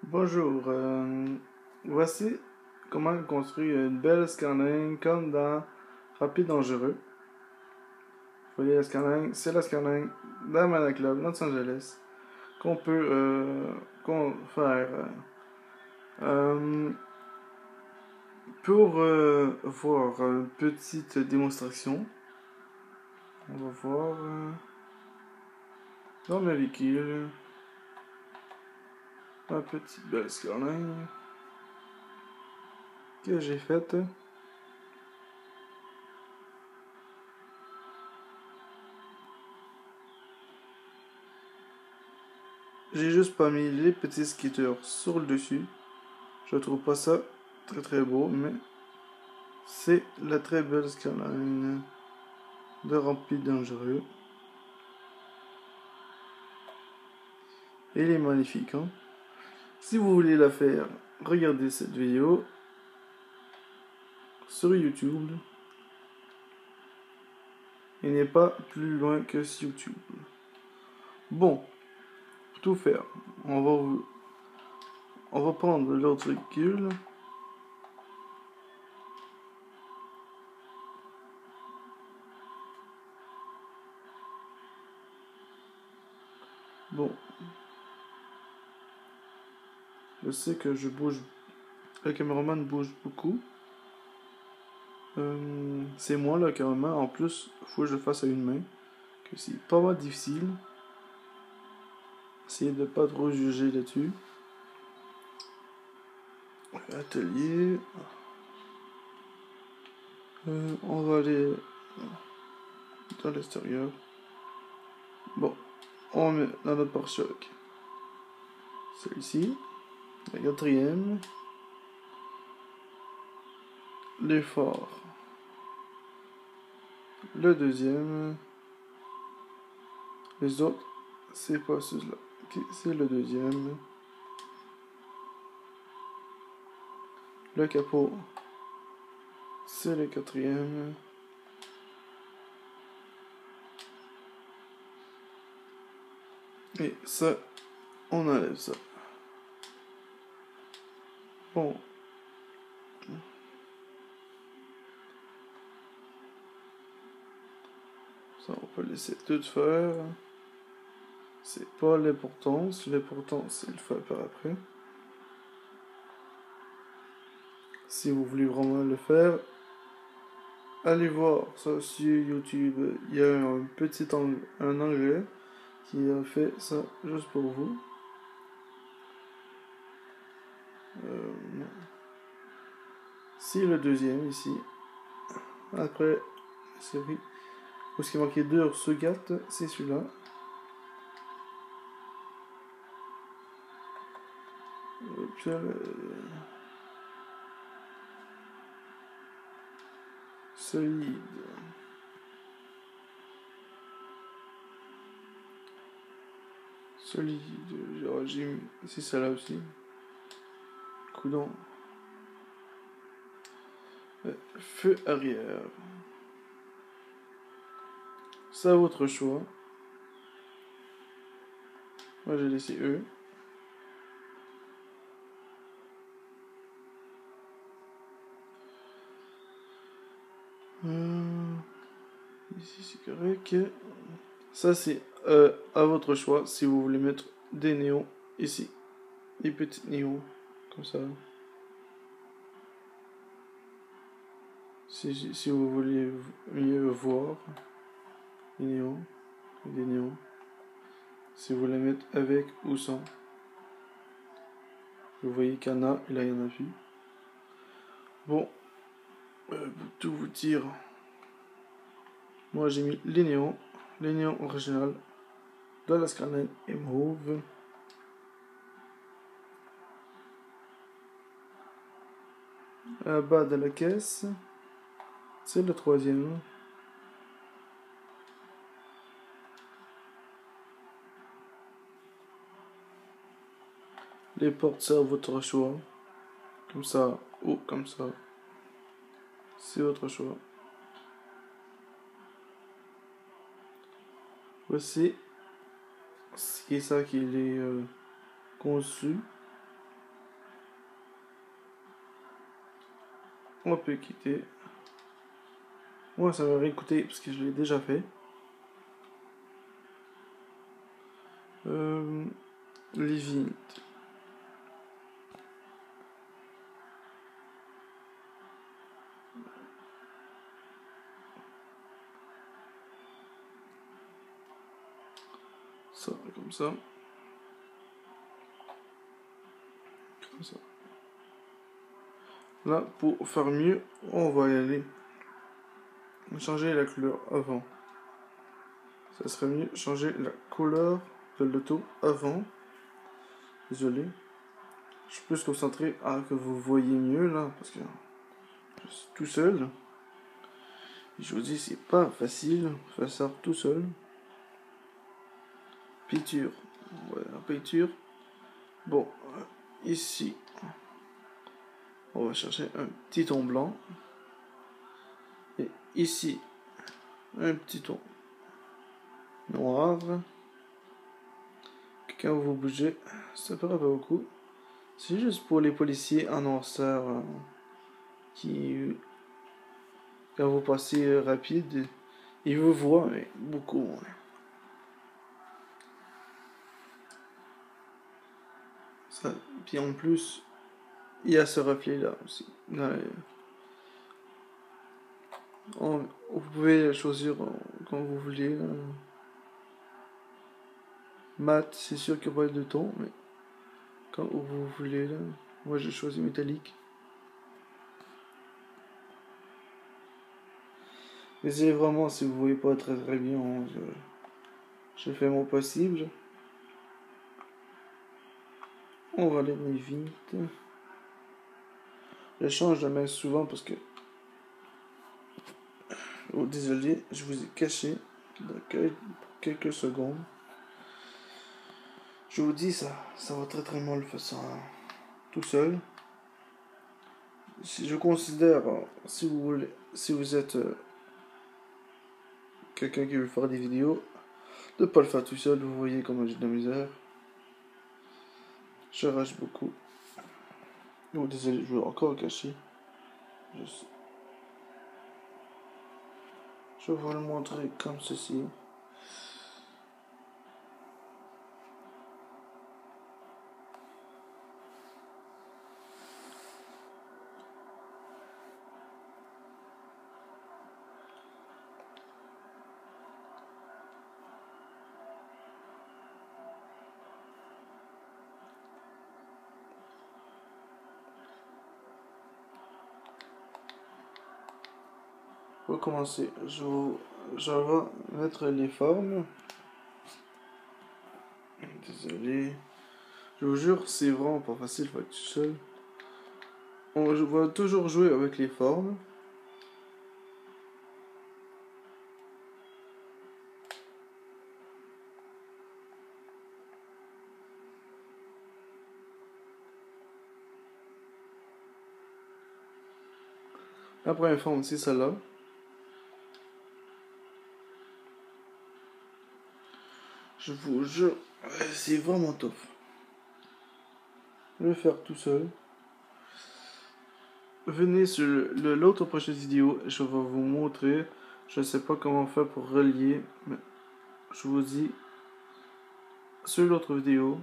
Bonjour, voici comment construire une belle escarlingue comme dans Rapide Dangereux. Vous voyez l'escarlingue, c'est l'escarlingue d'Amana Club, Los Angeles, qu'on peut faire. Euh, pour voir une petite démonstration, on va voir dans le véhicule ma petite belle escarlingue que j'ai faite. J'ai juste pas mis les petits skitters sur le dessus. Je trouve pas ça très beau, mais c'est la très belle skyline de Rapide Dangereux. Elle est magnifique, hein? Si vous voulez la faire, regardez cette vidéo sur YouTube. Il n'est pas plus loin que sur YouTube. Bon, pour tout faire, on va prendre l'autre véhicule. Bon, je sais que je bouge, le caméraman bouge beaucoup. C'est moi le caméraman, en plus, il faut que je le fasse à une main, que c'est pas mal difficile. Essayez de pas trop juger là-dessus. Atelier. On va aller dans l'extérieur. Bon, on met dans notre pare-choc celui-ci, la quatrième, les phares, le deuxième, les autres, c'est pas ceux-là. Ok, c'est le deuxième, le capot, c'est le quatrième, et ça, on enlève ça. Bon. Ça, on peut laisser tout faire. C'est pas l'importance. L'important, c'est le faire par après. Si vous voulez vraiment le faire, allez voir ça sur YouTube. Il y a un anglais qui a fait ça juste pour vous. C'est le deuxième ici. Après, la série. Où ce qui est marqué 2 Sugat, c'est celui-là. Solide. Solide. C'est ça là aussi. Coudon. Feu arrière. C'est à votre choix. Moi j'ai laissé E. Ici c'est correct. Ça c'est à votre choix si vous voulez mettre des néons ici. Des petites néons comme ça. Si vous voulez mieux voir les néons, des néons. Si vous voulez mettre avec ou sans. Vous voyez qu'il y en a et là il y en a plus. Bon, pour tout vous dire, moi j'ai mis les néons originales de la Skyline et mauve. À la bas de la caisse, c'est le troisième. Les portes, c'est à votre choix. Comme ça ou comme ça. C'est votre choix. Voici ce qui est ça qu'il est conçu. On peut quitter. Moi, ça va réécouter parce que je l'ai déjà fait. Living. Ça, comme ça. Comme ça. Là, pour faire mieux, on va y aller. Changer la couleur avant. Ça serait mieux changer la couleur de l'auto avant. Désolé. Je suis plus concentré à que vous voyez mieux là, parce que je suis tout seul. Et je vous dis, c'est pas facile de faire ça tout seul. Peinture. Voilà, peinture. Bon, ici, on va chercher un petit ton blanc. Et ici, un petit ton noir. Quand vous bougez, ça fera pas beaucoup. C'est juste pour les policiers en noirceur qui, quand vous passez rapide, ils vous voient, mais beaucoup. Ça, puis en plus, il y a ce reflet là aussi. Vous pouvez choisir quand vous voulez. Mat, c'est sûr qu'il n'y a pas de ton, mais quand vous voulez là. Moi j'ai choisi métallique. Mais c'est vraiment, si vous voyez pas très bien, je fais mon possible. On va aller vite. Je change de main souvent parce que... Oh, désolé, je vous ai caché pour quelques secondes. Je vous dis, ça va très très mal faire ça tout seul. Si je considère, si vous voulez, si vous êtes quelqu'un qui veut faire des vidéos, de ne pas le faire tout seul, vous voyez comment j'ai de la misère. Je rage beaucoup. Oh, désolé, je veux encore cacher. Je vais vous le montrer comme ceci. Pour commencer, je vais mettre les formes. Désolé. Je vous jure, c'est vraiment pas facile pour être tout seul. On va toujours jouer avec les formes. La première forme, c'est celle-là. Je vous jure, c'est vraiment top. Je vais le faire tout seul. Venez sur l'autre prochaine vidéo, je vais vous montrer. Je ne sais pas comment faire pour relier, mais je vous dis sur l'autre vidéo.